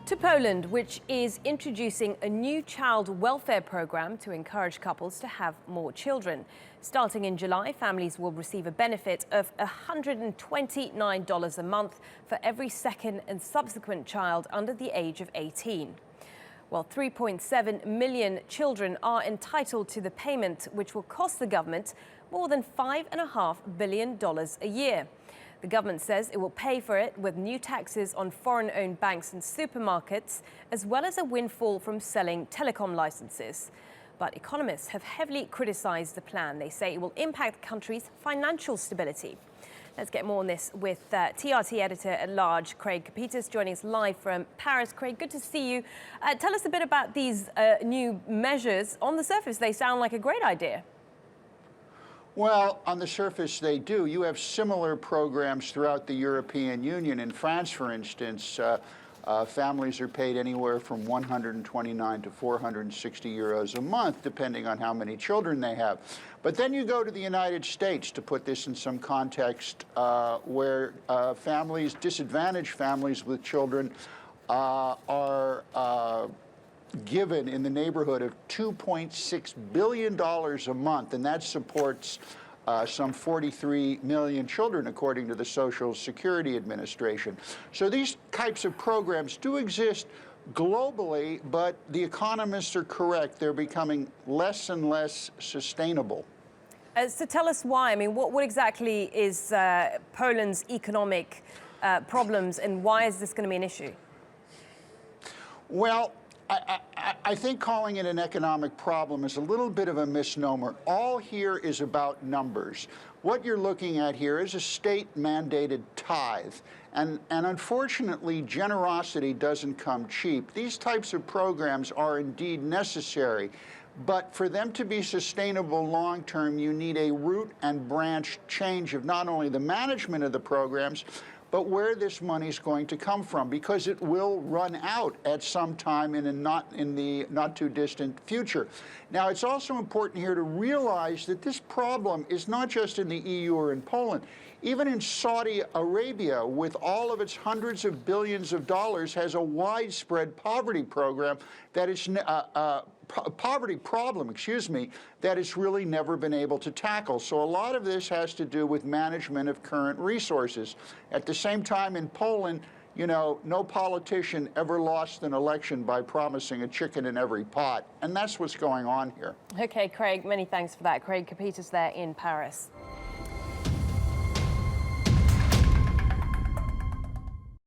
To Poland, which is introducing a new child welfare program to encourage couples to have more children. Starting in July, families will receive a benefit of $129 a month for every second and subsequent child under the age of 18. Well, 3.7 million children are entitled to the payment, which will cost the government more than $5.5 billion a year. The government says it will pay for it with new taxes on foreign-owned banks and supermarkets, as well as a windfall from selling telecom licenses. But economists have heavily criticized the plan. They say it will impact the country's financial stability. Let's get more on this with TRT editor-at-large Craig Copetas joining us live from Paris. Craig, good to see you. Tell us a bit about these new measures. On the surface, they sound like a great idea. Well, on the surface, they do. You have similar programs throughout the European Union. In France, for instance, families are paid anywhere from 129 to 460 euros a month, depending on how many children they have. But then you go to the United States, to put this in some context, where disadvantaged families with children are given in the neighborhood of $2.6 billion a month, and that supports some 43 million children, according to the Social Security Administration. So these types of programs do exist globally, but the economists are correct. They're becoming less and less sustainable. So tell us why. I mean, what exactly is Poland's economic problems, and why is this going to be an issue? Well, I think calling it an economic problem is a little bit of a misnomer. All here is about numbers. What you're looking at here is a state-mandated tithe. And unfortunately, generosity doesn't come cheap. These types of programs are indeed necessary. But for them to be sustainable long-term, you need a root and branch change of not only the management of the programs, but where this money is going to come from, because it will run out at some time in the not too distant future. Now, it's also important here to realize that this problem is not just in the EU or in Poland. Even in Saudi Arabia, with all of its hundreds of billions of dollars, has a widespread poverty program that is poverty problem, that it's really never been able to tackle. So a lot of this has to do with management of current resources. At the same time, in Poland, you know, no politician ever lost an election by promising a chicken in every pot. And that's what's going on here. Okay, Craig, many thanks for that. Craig Copetas there in Paris.